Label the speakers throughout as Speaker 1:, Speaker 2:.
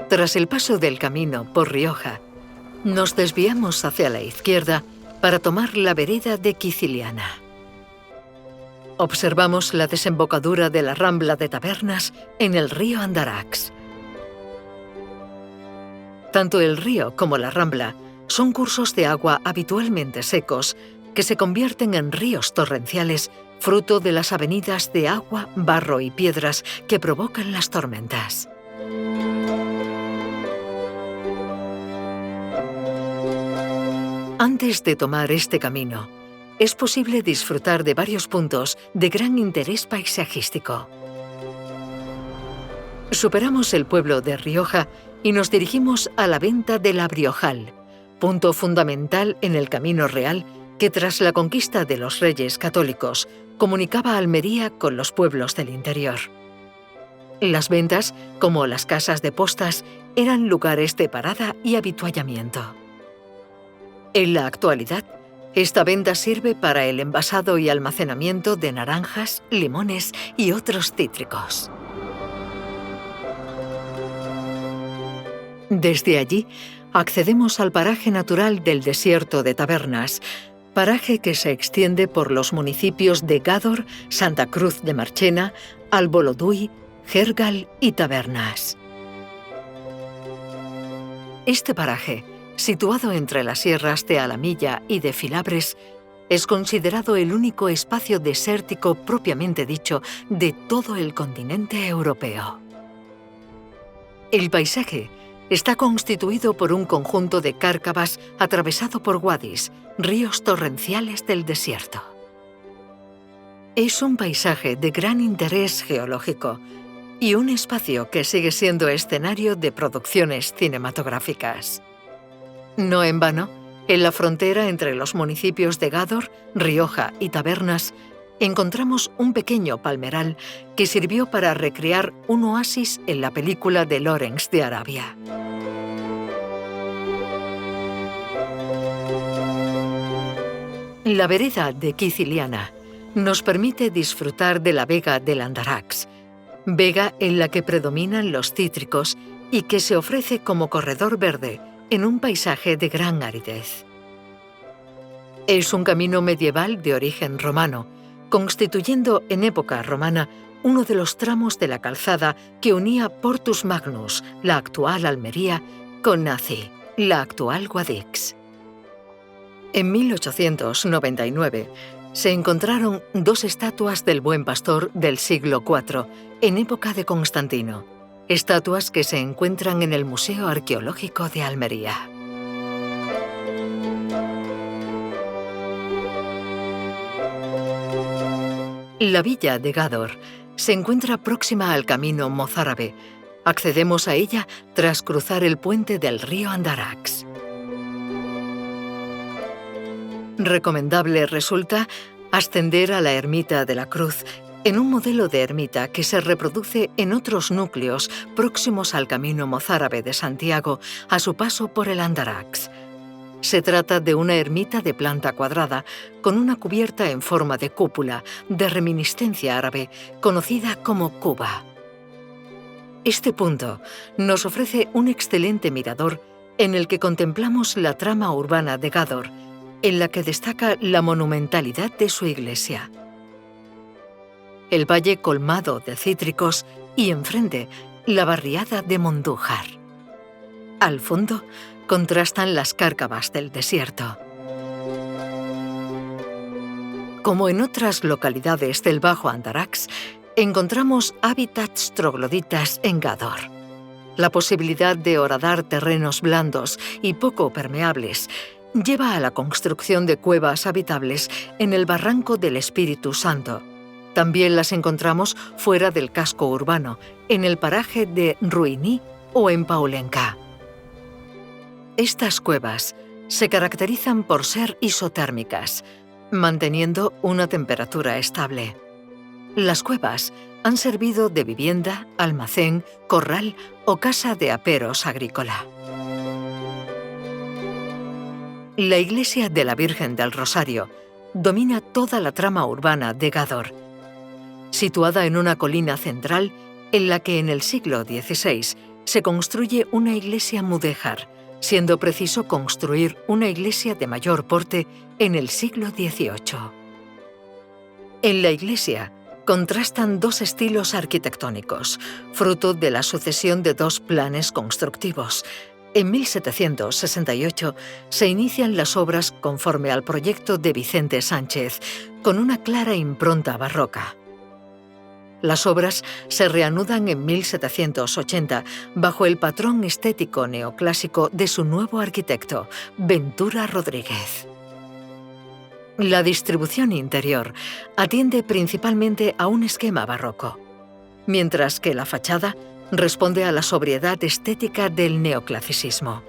Speaker 1: Tras el paso del camino por Rioja, nos desviamos hacia la izquierda para tomar la vereda de Quiciliana. Observamos la desembocadura de la Rambla de Tabernas en el río Andarax. Tanto el río como la Rambla son cursos de agua habitualmente secos que se convierten en ríos torrenciales fruto de las avenidas de agua, barro y piedras que provocan las tormentas. Antes de tomar este camino, es posible disfrutar de varios puntos de gran interés paisajístico. Superamos el pueblo de Rioja y nos dirigimos a la venta de La Briojal, punto fundamental en el camino real que tras la conquista de los reyes católicos comunicaba Almería con los pueblos del interior. Las ventas, como las casas de postas, eran lugares de parada y avituallamiento. En la actualidad, esta venta sirve para el envasado y almacenamiento de naranjas, limones y otros cítricos. Desde allí, accedemos al paraje natural del desierto de Tabernas, paraje que se extiende por los municipios de Gádor, Santa Cruz de Marchena, Alboloduy, Gérgal y Tabernas. Este paraje, situado entre las sierras de Alamilla y de Filabres, es considerado el único espacio desértico propiamente dicho de todo el continente europeo. El paisaje está constituido por un conjunto de cárcavas atravesado por wadis, ríos torrenciales del desierto. Es un paisaje de gran interés geológico y un espacio que sigue siendo escenario de producciones cinematográficas. No en vano, en la frontera entre los municipios de Gádor, Rioja y Tabernas, encontramos un pequeño palmeral que sirvió para recrear un oasis en la película de Lawrence de Arabia. La vereda de Quiciliana nos permite disfrutar de la vega del Andarax, vega en la que predominan los cítricos y que se ofrece como corredor verde en un paisaje de gran aridez. Es un camino medieval de origen romano, constituyendo en época romana uno de los tramos de la calzada que unía Portus Magnus, la actual Almería, con Nazi, la actual Guadix. En 1899 se encontraron dos estatuas del Buen Pastor del siglo IV, en época de Constantino, estatuas que se encuentran en el Museo Arqueológico de Almería. La villa de Gádor se encuentra próxima al camino mozárabe. Accedemos a ella tras cruzar el puente del río Andarax. Recomendable resulta ascender a la ermita de la Cruz, en un modelo de ermita que se reproduce en otros núcleos próximos al camino mozárabe de Santiago a su paso por el Andarax. Se trata de una ermita de planta cuadrada, con una cubierta en forma de cúpula, de reminiscencia árabe, conocida como cuba. Este punto nos ofrece un excelente mirador en el que contemplamos la trama urbana de Gádor, en la que destaca la monumentalidad de su iglesia. El valle colmado de cítricos y enfrente la barriada de Mondújar. Al fondo contrastan las cárcavas del desierto. Como en otras localidades del Bajo Andarax, encontramos hábitats trogloditas en Gádor. La posibilidad de horadar terrenos blandos y poco permeables lleva a la construcción de cuevas habitables en el barranco del Espíritu Santo. También las encontramos fuera del casco urbano, en el paraje de Ruiní o en Paulenca. Estas cuevas se caracterizan por ser isotérmicas, manteniendo una temperatura estable. Las cuevas han servido de vivienda, almacén, corral o casa de aperos agrícola. La iglesia de la Virgen del Rosario domina toda la trama urbana de Gádor, situada en una colina central en la que en el siglo XVI se construye una iglesia mudéjar, siendo preciso construir una iglesia de mayor porte en el siglo XVIII. En la iglesia contrastan dos estilos arquitectónicos, fruto de la sucesión de dos planes constructivos. En 1768 se inician las obras conforme al proyecto de Vicente Sánchez, con una clara impronta barroca. Las obras se reanudan en 1780 bajo el patrón estético neoclásico de su nuevo arquitecto, Ventura Rodríguez. La distribución interior atiende principalmente a un esquema barroco, mientras que la fachada responde a la sobriedad estética del neoclasicismo.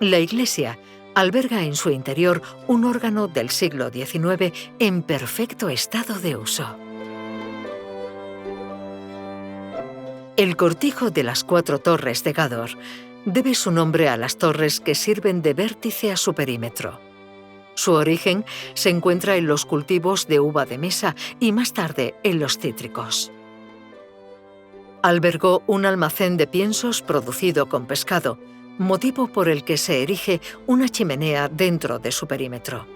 Speaker 1: La iglesia alberga en su interior un órgano del siglo XIX en perfecto estado de uso. El cortijo de las 4 torres de Gádor debe su nombre a las torres que sirven de vértice a su perímetro. Su origen se encuentra en los cultivos de uva de mesa y más tarde en los cítricos. Albergó un almacén de piensos producido con pescado, motivo por el que se erige una chimenea dentro de su perímetro.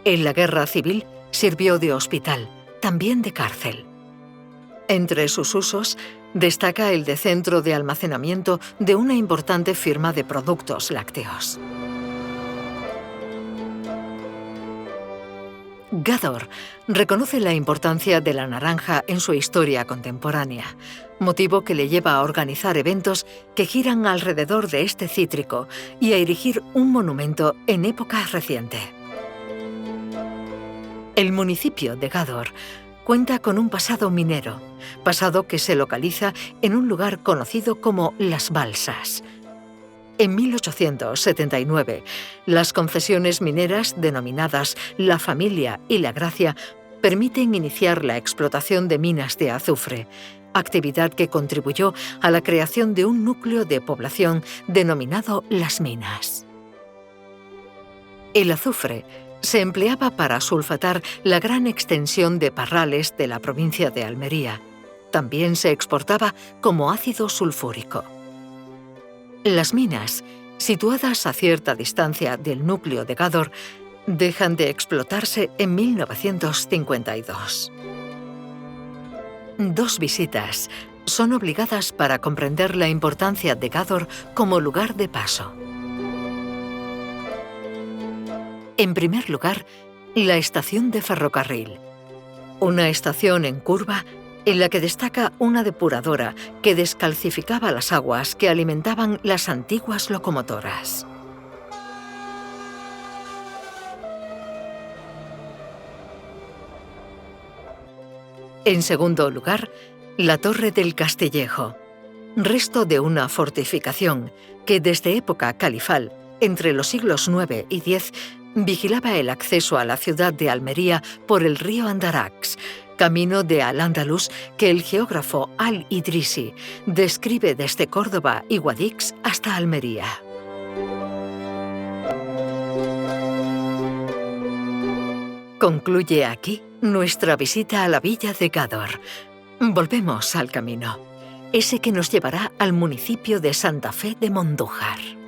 Speaker 1: En la Guerra Civil sirvió de hospital, también de cárcel. Entre sus usos destaca el de centro de almacenamiento de una importante firma de productos lácteos. Gádor reconoce la importancia de la naranja en su historia contemporánea, motivo que le lleva a organizar eventos que giran alrededor de este cítrico y a erigir un monumento en época reciente. El municipio de Gádor cuenta con un pasado minero, pasado que se localiza en un lugar conocido como Las Balsas. En 1879, las concesiones mineras denominadas La Familia y La Gracia permiten iniciar la explotación de minas de azufre, actividad que contribuyó a la creación de un núcleo de población denominado Las Minas. El azufre se empleaba para sulfatar la gran extensión de parrales de la provincia de Almería. También se exportaba como ácido sulfúrico. Las minas, situadas a cierta distancia del núcleo de Gádor, dejan de explotarse en 1952. 2 visitas son obligadas para comprender la importancia de Gádor como lugar de paso. En primer lugar, la estación de ferrocarril, una estación en curva en la que destaca una depuradora que descalcificaba las aguas que alimentaban las antiguas locomotoras. En segundo lugar, la Torre del Castillejo, resto de una fortificación que desde época califal, entre los siglos IX y X, vigilaba el acceso a la ciudad de Almería por el río Andarax, camino de Al-Ándalus que el geógrafo Al-Idrisi describe desde Córdoba y Guadix hasta Almería. Concluye aquí nuestra visita a la villa de Gádor. Volvemos al camino, ese que nos llevará al municipio de Santa Fe de Mondújar.